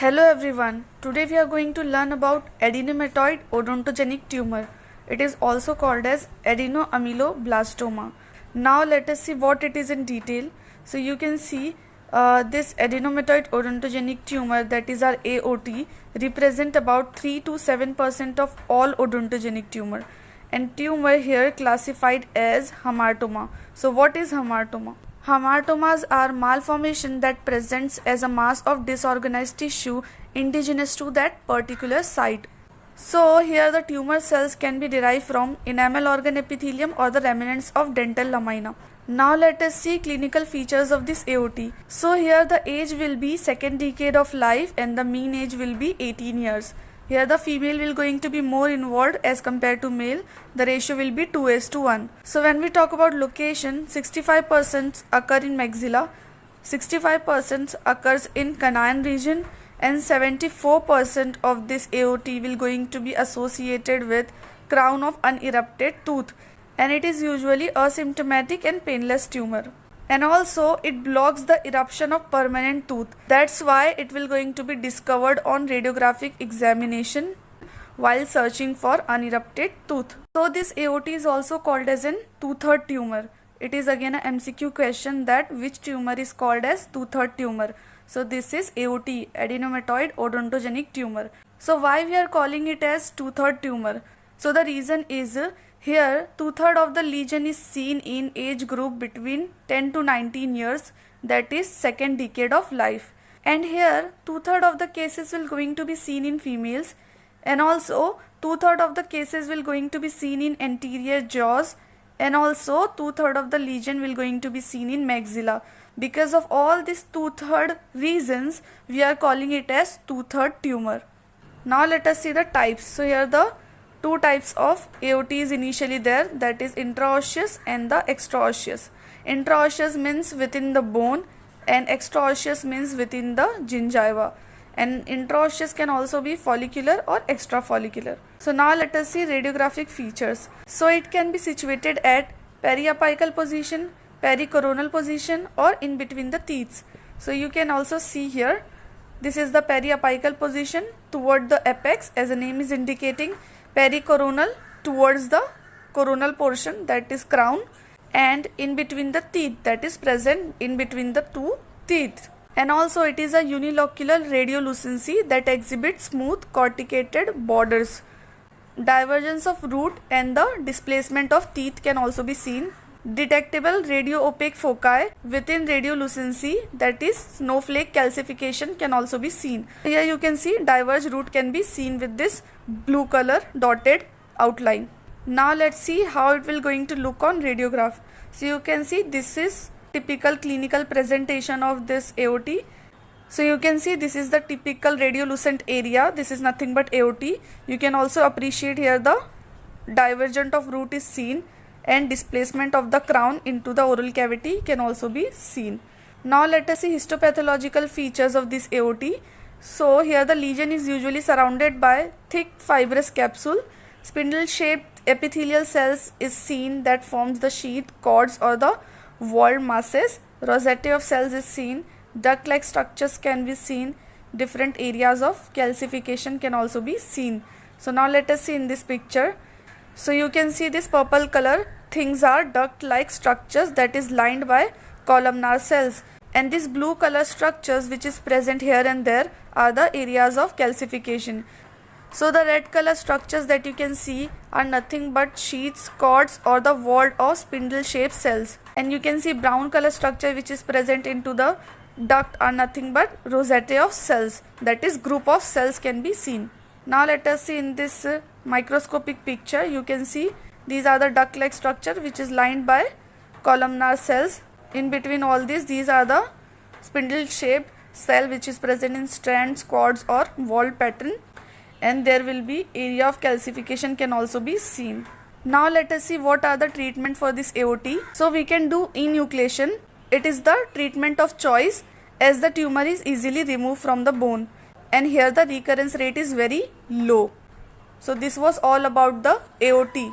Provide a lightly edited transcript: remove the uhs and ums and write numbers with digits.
Hello everyone. Today we are going to learn about adenomatoid odontogenic tumor. It is also called as adenoameloblastoma. Now let us see what it is in detail. So you can see this adenomatoid odontogenic tumor, that is our AOT, represent about 3 to 7% of all odontogenic tumor, and tumor here classified as hamartoma. So what is hamartoma? Hamartomas are malformation that presents as a mass of disorganized tissue indigenous to that particular site. So here the tumor cells can be derived from enamel organ epithelium or the remnants of dental lamina. Now let us see clinical features of this AOT. So here the age will be second decade of life and the mean age will be 18 years. Here the female will going to be more involved as compared to male. The ratio will be 2:1. So when we talk about location, 65% occur in maxilla, 65% occurs in canine region, and 74% of this AOT will going to be associated with crown of unerupted tooth, and it is usually asymptomatic and painless tumor. And also it blocks the eruption of permanent tooth. That's why it will going to be discovered on radiographic examination while searching for unerupted tooth. So this AOT is also called as an two-third tumor. It is again a MCQ question that which tumor is called as two-third tumor. So this is AOT, adenomatoid odontogenic tumor. So why we are calling it as two-third tumor? So the reason is here two-thirds of the lesion is seen in age group between 10 to 19 years, that is second decade of life. And here two-thirds of the cases will going to be seen in females, and also two-thirds of the cases will going to be seen in anterior jaws, and also two-thirds of the lesion will going to be seen in maxilla. Because of all these two-third reasons, we are calling it as two-third tumor. Now let us see the types. So here the two types of AOT is initially there, that is intraosseous and the extraosseous. Intraosseous means within the bone and extraosseous means within the gingiva. And intraosseous can also be follicular or extrafollicular. So now let us see radiographic features. So it can be situated at periapical position, pericoronal position, or in between the teeth. So you can also see here, this is the periapical position toward the apex, as the name is indicating. Pericoronal towards the coronal portion, that is crown, and in between the teeth, that is present in between the two teeth. And also it is a unilocular radiolucency that exhibits smooth corticated borders. Divergence of root and the displacement of teeth can also be seen. Detectable radio-opaque foci within radiolucency, that is snowflake calcification, can also be seen. Here you can see diverged root can be seen with this blue color dotted outline. Now let's see how it will going to look on radiograph. So you can see this is typical clinical presentation of this AOT. So you can see this is the typical radiolucent area. This is nothing but AOT. You can also appreciate here the divergent of root is seen, and displacement of the crown into the oral cavity can also be seen. Now let us see histopathological features of this AOT. So here the lesion is usually surrounded by thick fibrous capsule. Spindle shaped epithelial cells is seen that forms the sheath, cords, or the walled masses. Rosette of cells is seen. Duct-like structures can be seen. Different areas of calcification can also be seen. So now let us see in this picture. So you can see this purple color things are duct-like structures that is lined by columnar cells, and these blue color structures which is present here and there are the areas of calcification. So the red color structures that you can see are nothing but sheaths, cords, or the walled or spindle shaped cells, and you can see brown color structure which is present into the duct are nothing but rosette of cells, that is group of cells can be seen. Now let us see in this microscopic picture. You can see these are the duct-like structure which is lined by columnar cells. In between all these are the spindle-shaped cell which is present in strands, cords, or wall pattern, and there will be area of calcification can also be seen. Now let us see what are the treatment for this AOT. So we can do enucleation. It is the treatment of choice as the tumor is easily removed from the bone, and here the recurrence rate is very low. So this was all about the AOT.